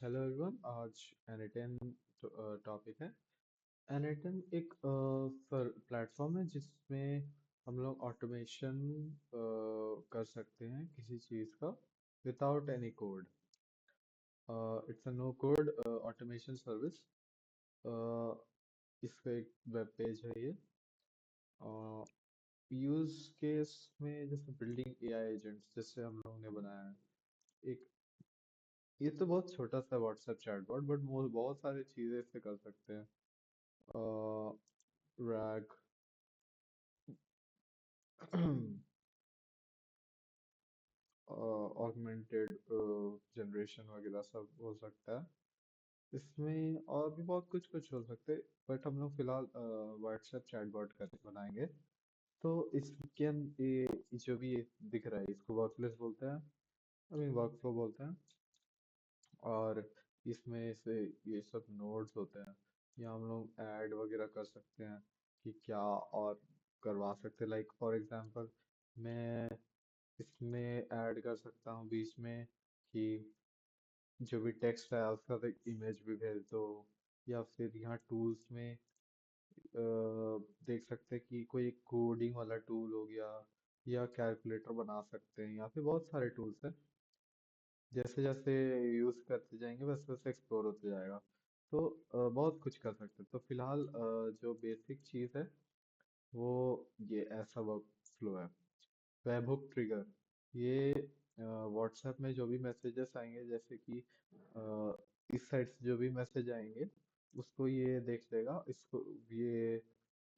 Hello everyone. आज एनएटन topic है। एनएटन एक प्लेटफॉर्म है जिसमें हम लोग ऑटोमेशन कर सकते हैं किसी चीज़ का without any code. It's a no code automation service. इसका एक वेब पेज है ये। यूज केस में जैसे बिल्डिंग एआई एजेंट्स जैसे हम लोगों ने बनाया है एक। ये तो बहुत छोटा सा व्हाट्सएप चैटबॉट बट वो बहुत सारी चीजें इससे कर सकते हैं। रैग ऑगमेंटेड जनरेशन वगैरह सब हो सकता है इसमें, और भी बहुत कुछ कुछ हो सकते हैं। बट हम लोग फिलहाल व्हाट्सएप चैटबॉट कर बनाएंगे। तो इसके ये जो भी ये दिख रहा है इसको वर्कफ्लो बोलते हैं। आई मीन वर्कफ्लो बोलते हैं। और इसमें से ये सब नोड्स होते हैं। या हम लोग ऐड वगैरह कर सकते हैं कि क्या और करवा सकते हैं। लाइक फॉर एग्जांपल मैं इसमें ऐड कर सकता हूँ बीच में कि जो भी टेक्स्ट है उसका एक इमेज भी भेज दो। या फिर यहाँ टूल्स में देख सकते हैं कि कोई कोडिंग वाला टूल हो गया या कैलकुलेटर बना सकते हैं। यहाँ पे बहुत सारे टूल्स हैं। जैसे जैसे यूज करते जाएंगे वैसे वैसे एक्सप्लोर होते जाएगा। तो बहुत कुछ कर सकते हैं। तो फिलहाल जो बेसिक चीज़ है वो ये ऐसा वर्क फ्लो है। वेबहुक ट्रिगर ये व्हाट्सएप में जो भी मैसेजेस आएंगे जैसे कि इस साइड से जो भी मैसेज आएंगे उसको ये देख लेगा। इसको ये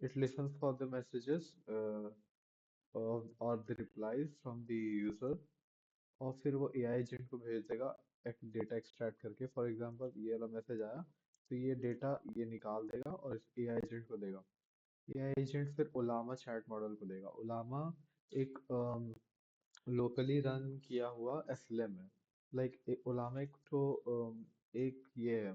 it listens for the messages और the replies from the user. और फिर वो एआई एजेंट को भेज देगा एक डेटा एक्सट्रैक्ट करके। फॉर एग्जांपल ये वाला मैसेज आया तो ये डेटा ये निकाल देगा और एआई एजेंट को देगा। एआई एजेंट फिर ओलामा चैट मॉडल को देगा। ओलामा एक लोकली रन किया हुआ एसएलएम है। लाइक ओलामा एक तो एक ये है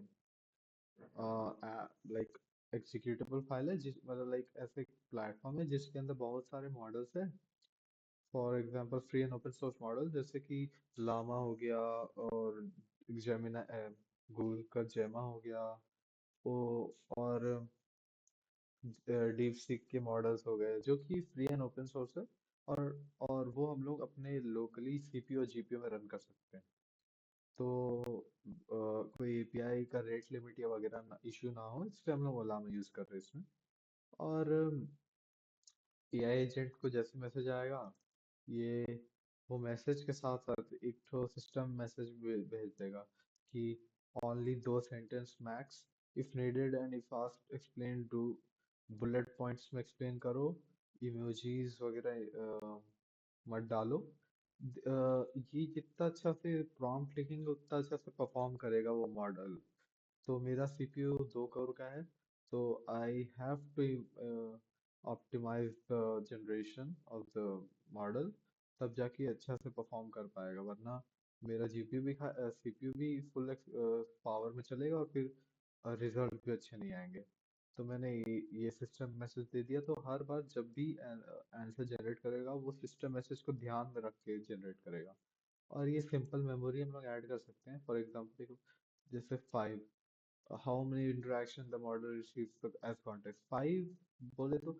लाइक एग्जीक्यूटेबल फाइल है जिस मतलब लाइक ऐसे प्लेटफॉर्म है जिसके अंदर बहुत सारे मॉडल्स है। For example free and open source model जैसे कि लामा हो गया और जेमिना गूगल का जेमा हो गया वो। और डीप सीक के मॉडल्स हो गए जो कि फ्री एंड ओपन सोर्स है। और और वो हम लोग अपने लोकली सीपीयू और जीपीयू में रन कर सकते हैं। तो कोई एपीआई का रेट लिमिट या वगैरह इशू ना हो इसलिए हम लोग ओला में यूज कर रहे हैं इसमें। और एआई एजेंट को जैसे मैसेज आएगा ये वो मैसेज के साथ साथ एक तो सिस्टम मैसेज भेज देगा कि ओनली दो sentence max if needed and if asked explain to bullet points में एक्सप्लेन करो। इमोजीज वगैरह मत डालो। ये जितना अच्छा से प्रॉम्प्ट लिखेंगे उतना अच्छा से परफॉर्म करेगा वो मॉडल। तो मेरा सीपीयू 2 करोड़ का है। तो I have to optimise the generation of the model तब जाके अच्छा से परफॉर्म कर पाएगा। वरना मेरा जीपीयू भी सीपीयू भी फुल पावर में चलेगा और फिर रिजल्ट भी अच्छे नहीं आएंगे। तो मैंने ये सिस्टम मैसेज दे दिया तो हर बार जब भी आंसर जनरेट करेगा वो सिस्टम मैसेज को ध्यान में रख के जनरेट करेगा। और ये सिंपल मेमोरी हम लोग ऐड कर सकते हैं। फॉर एग्जांपल जैसे 5 how many interaction the model receives as context 5 बोले तो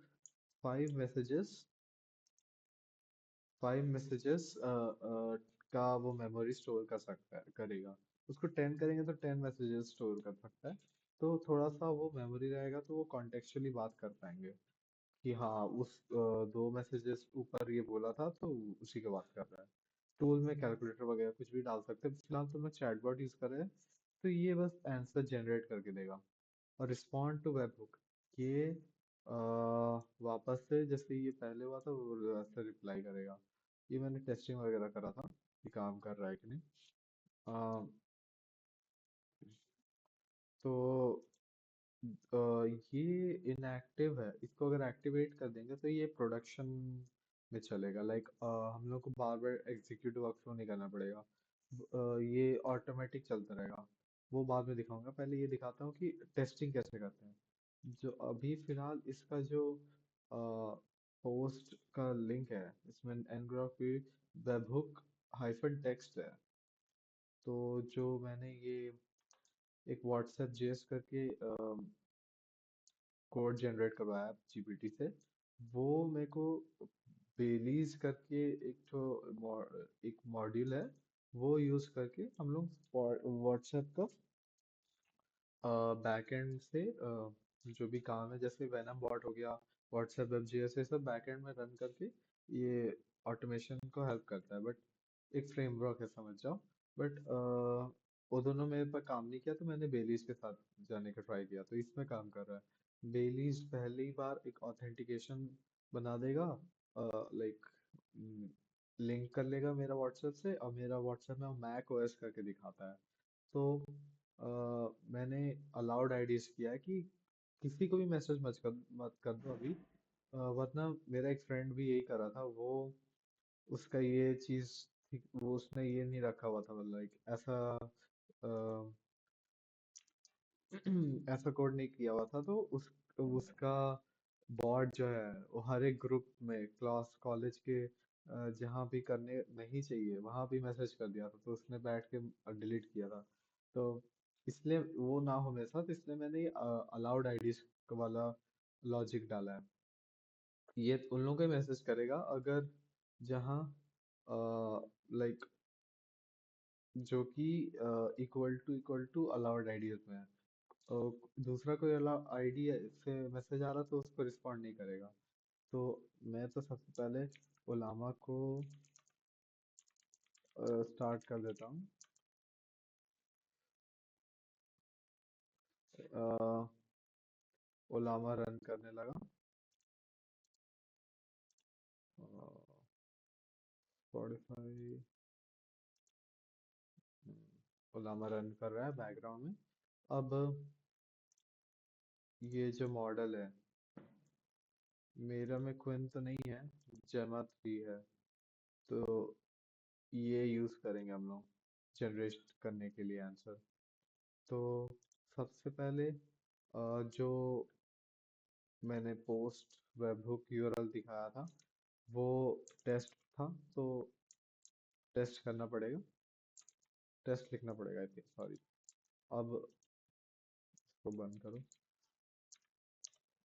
5 मैसेजेस 5 मैसेजेस का वो मेमोरी स्टोर कर सकता है करेगा। उसको 10 करेंगे तो 10 मैसेजेस स्टोर कर सकता है। तो थोड़ा सा वो मेमोरी रहेगा तो वो कॉन्टेक्चुअली बात कर पाएंगे कि हाँ उस 2 मैसेजेस ऊपर ये बोला था तो उसी की बात कर रहा है। टूल में कैलकुलेटर वगैरह कुछ भी डाल सकते हैं। फिलहाल तो मैं चैटबॉट यूज कर रहे हैं तो ये बस आंसर जनरेट करके देगा। और रिस्पॉन्ड टू वेबहुक ये वापस से जैसे ये पहले हुआ था वो वैसे रिप्लाई करेगा। ये मैंने टेस्टिंग वगैरह करा था कि काम कर रहा है कि नहीं। अ, तो ये इनएक्टिव है। इसको अगर एक्टिवेट कर देंगे तो ये प्रोडक्शन में चलेगा। लाइक हम लोग को बार बार एग्जीक्यूट वर्कफ्लो नहीं करना पड़ेगा। ये ऑटोमेटिक चलता रहेगा। वो बाद में दिखाऊंगा। पहले ये दिखाता हूँ कि टेस्टिंग कैसे करते हैं। जो अभी फिलहाल इसका जो पोस्ट का लिंक है इसमें ngrok वेबहुक हाइफन टेक्स्ट है। तो जो मैंने ये एक व्हाट्सएप जेएस करके कोड जनरेट करवाया जीपीटी से। वो मेरे को बेलीज करके एक मॉड्यूल है, वो यूज करके हम लोग व्हाट्सएप का बैकएंड से जो भी काम है, जैसे वेनम बॉट हो गया, व्हाट्सएप वेब जेएस, ये सब बैकएंड में रन करके ये ऑटोमेशन को हेल्प करता है। बट एक फ्रेमवर्क है, समझ जाओ। बट वो दोनों मेरे पर काम नहीं किया, तो मैंने बेलीज के साथ जाने का ट्राई किया, तो इसमें काम कर रहा है। बेलीज पहली बार एक ऑथेंटिकेशन बना देगा, लाइक लिंक कर लेगा मेरा व्हाट्सएप से, और मेरा व्हाट्सएप में मैक ओएस करके दिखाता है। तो मैंने अलाउड आईडीज किया है कि किसी को भी मैसेज मत कर दो अभी, वरना मेरा एक फ्रेंड भी यही कर रहा था। वो उसका ये चीज वो उसने ये नहीं रखा हुआ था, मतलब लाइक ऐसा ऐसा कोड नहीं किया हुआ था, तो उसका बॉट जो है वो हर एक ग्रुप में, क्लास कॉलेज के जहाँ भी करने नहीं चाहिए वहां भी मैसेज कर दिया था, तो उसने बैठ के डिलीट किया था। तो इसलिए वो ना हो मेरे साथ, इसलिए मैंने अलाउड आईडीज वाला लॉजिक डाला है। ये उन लोगों को मैसेज करेगा अगर जहाँ लाइक जो कि इक्वल टू अलाउड आईडीज में है। दूसरा कोई आईडी से मैसेज आ रहा तो उसको रिस्पॉन्ड नहीं करेगा। तो मैं तो सबसे पहले ओलामा को स्टार्ट कर देता हूँ। ओलामा रन करने लगा। स्पॉटिफाई, ओलामा रन कर रहा है बैकग्राउंड में। अब ये जो मॉडल है, मेरा में क्विन तो नहीं है, जेमा 3 है। तो ये यूज करेंगे हम लोग जनरेट करने के लिए आंसर। तो सबसे पहले जो मैंने पोस्ट वेबहुक यूआरएल दिखाया था, वो टेस्ट था, तो टेस्ट करना पड़ेगा, टेस्ट लिखना पड़ेगा, आई थिंक, सॉरी। अब इसको बंद करो,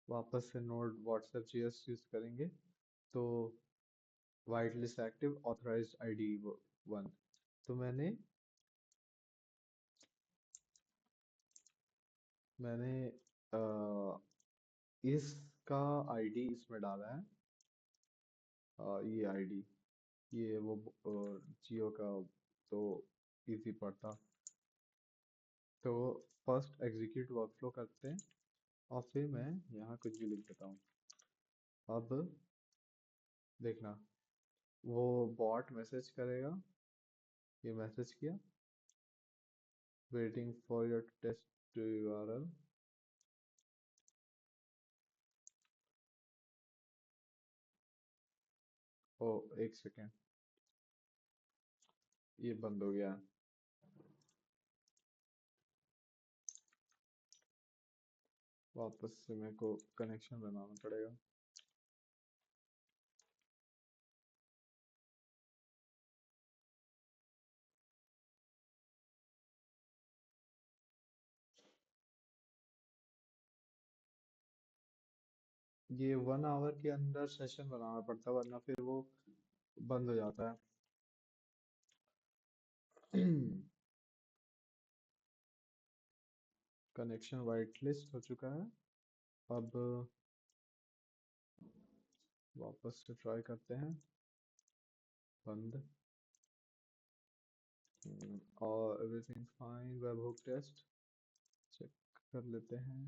वापस से नोड व्हाट्सएप जीएस यूज करेंगे। तो white list active authorised ID 1, तो मैंने इसका आईडी इसमें डाला है। ये आईडी, ये वो जियो का, तो इजी पड़ता। तो फर्स्ट एग्जीक्यूट वर्कफ्लो करते हैं, और फिर मैं यहाँ कुछ भी लिख देता हूँ। अब देखना, वो बॉट मैसेज करेगा, ये मैसेज किया, waiting for your test URL. ओ, एक सेकेंड, ये बंद हो गया। वापस से मेरे को कनेक्शन बनाना पड़ेगा। ये 1 आवर के अंदर सेशन बनाना पड़ता है, वरना फिर वो बंद हो जाता है। कनेक्शन वाइट लिस्ट हो चुका है। अब वापस से ट्राई करते हैं, बंद। और everything fine, webhook test check कर लेते हैं।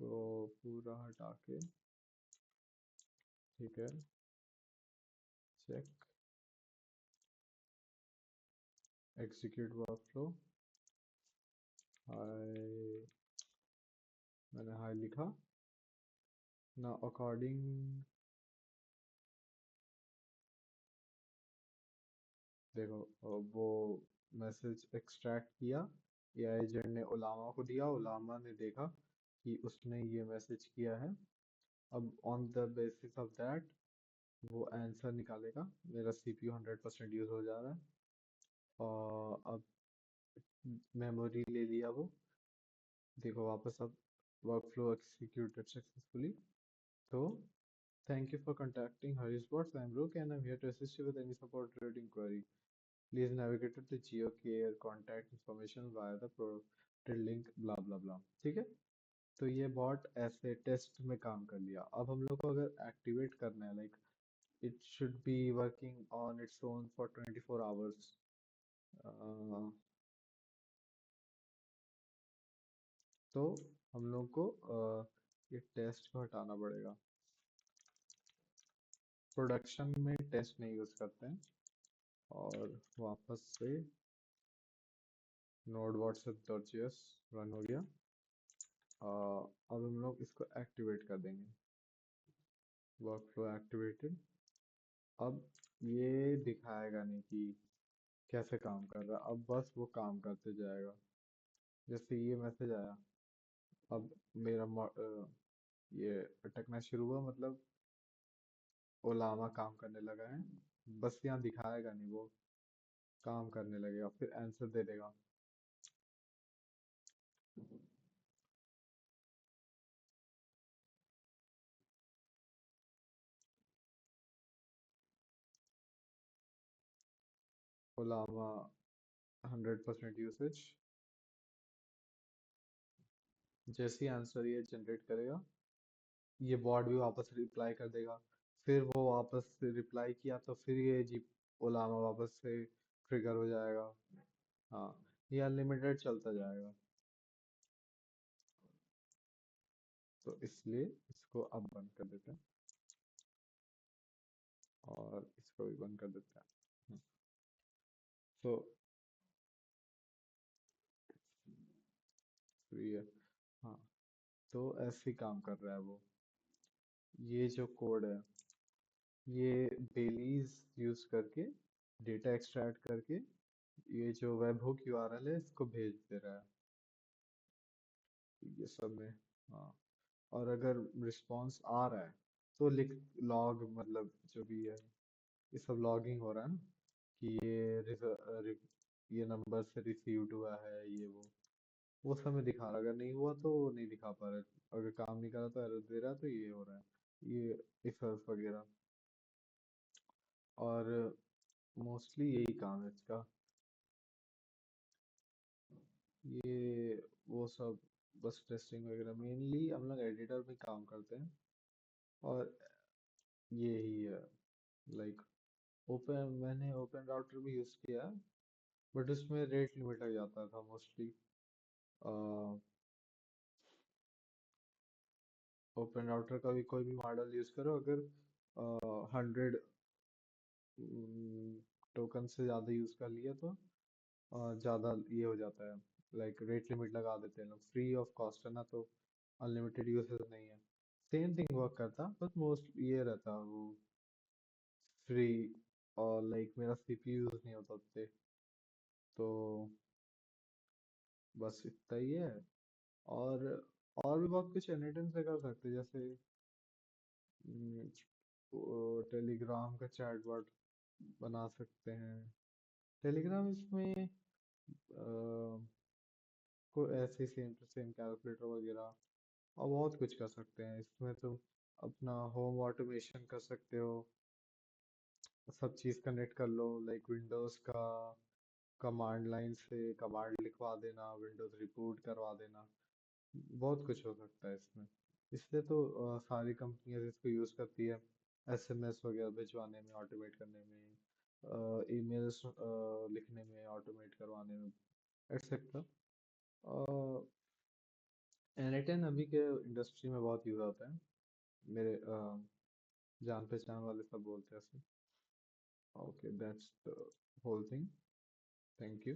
इसको पूरा हटा के, ठीक है, चेक एग्जीक्यूट वर्कफ्लो। हाय, मैंने हाय लिखा ना, अकॉर्डिंग, देखो वो मैसेज एक्सट्रैक्ट किया, एआई एजेंट ने ओलामा को दिया, ओलामा ने देखा कि उसने ये मैसेज किया है। अब on the basis of that वो आंसर निकालेगा। मेरा सीपीयू 100% यूज हो जा रहा है। और अब मेमोरी ले लिया वो। देखो वापस अब वर्कफ्लो executed सक्सेसफुली। तो thank you for contacting Harish I'm Brooke and I'm here to assist you with any support related inquiry. Please navigate to the GeoCare contact information via the provided link blah blah blah। ठीक है। तो ये bot ऐसे test में काम कर लिया। अब हम लोग को अगर एक्टिवेट करना है like it should be working on its own for 24 hours. तो हम लोग को ये टेस्ट को हटाना पड़ेगा। प्रोडक्शन में टेस्ट नहीं यूज करते हैं। और वापस से नोड whatsapp.js रन हो गया। अब हम लोग इसको एक्टिवेट कर देंगे। Workflow activated. अब ये दिखाएगा नहीं कि कैसे काम कर रहा है, अब बस वो काम करते जाएगा। जैसे ये मैसेज आया, अब मेरा ये अटकना शुरू हुआ, मतलब ओलामा काम करने लगा है। बस यहाँ दिखाएगा नहीं, वो काम करने लगेगा फिर आंसर दे देगा। ओलामा 100% यूसेज। जैसे ही आंसर ये जनरेट करेगा, ये बॉट भी वापस रिप्लाई कर देगा। फिर वो वापस से रिप्लाई किया तो फिर ये जी ओलामा वापस से ट्रिगर हो जाएगा। हाँ, ये अनलिमिटेड चलता जाएगा। तो इसलिए इसको अब बंद कर देते हैं और इसको भी बंद कर देते हैं। तो फ्री है। हाँ, तो ऐसे ही काम कर रहा है वो। ये जो कोड है, ये बेलीज यूज करके डेटा एक्सट्रैक्ट करके ये जो वेब हुक यूआरएल है इसको भेज दे रहा है। ये सब में। हाँ, और अगर रिस्पांस आ रहा है तो लिख लॉग, मतलब जो भी है ये सब लॉगिंग हो रहा है ना कि ये नंबर से रिसीव्ड हुआ है, ये वो सब में दिखा रहा है। अगर नहीं हुआ तो नहीं दिखा पा रहा है। अगर काम नहीं कर रहा तो एरर दे रहा है, तो ये हो रहा है, ये इफ एल्स वगैरह। और मोस्टली यही काम है इसका। ये वो सब बस टेस्टिंग वगैरह, मेनली हम लोग एडिटर में काम करते हैं। और ये ही है लाइक ओपन, मैंने ओपन राउटर भी यूज़ किया है बट उसमें रेट लिमिट आ जाता था मोस्टली। ओपन राउटर का भी कोई भी मॉडल यूज़ करो, अगर 100 टोकन से ज़्यादा यूज़ कर लिया तो ज़्यादा ये हो जाता है। लाइक रेट लिमिट लगा देते हैं लोग, फ्री ऑफ कॉस्ट है ना, तो अनलिमिटेड यूसेज नहीं है। सेम थिंग वर्क करता बट मोस्ट ये रहता वो फ्री। और लाइक मेरा सीपीयू यूज़ नहीं होता उससे, तो बस इतना ही है। और और भी बहुत कुछ एनीटाइम से कर सकते हैं, जैसे टेलीग्राम का चैटबॉट बना सकते हैं। टेलीग्राम इसमें को ऐसे सेम टू सेम कैलकुलेटर वगैरह और बहुत कुछ कर सकते हैं इसमें। तुम अपना होम ऑटोमेशन कर सकते हो, सब चीज़ कनेक्ट कर लो, लाइक विंडोज़ का कमांड लाइन से कमांड लिखवा देना, विंडोज़ रिबूट करवा देना, बहुत कुछ हो सकता है इसमें। इसलिए तो सारी कंपनियां इसको यूज़ करती है, एसएमएस वगैरह भिजवाने में, ऑटोमेट करने में, ईमेल्स लिखने में, ऑटोमेट करवाने में, एक्सेट्रा। एन अभी के इंडस्ट्री में बहुत यूज़ होता है। मेरे जान पहचान वाले सब बोलते हैं ऐसे। Okay, that's the whole thing. Thank you.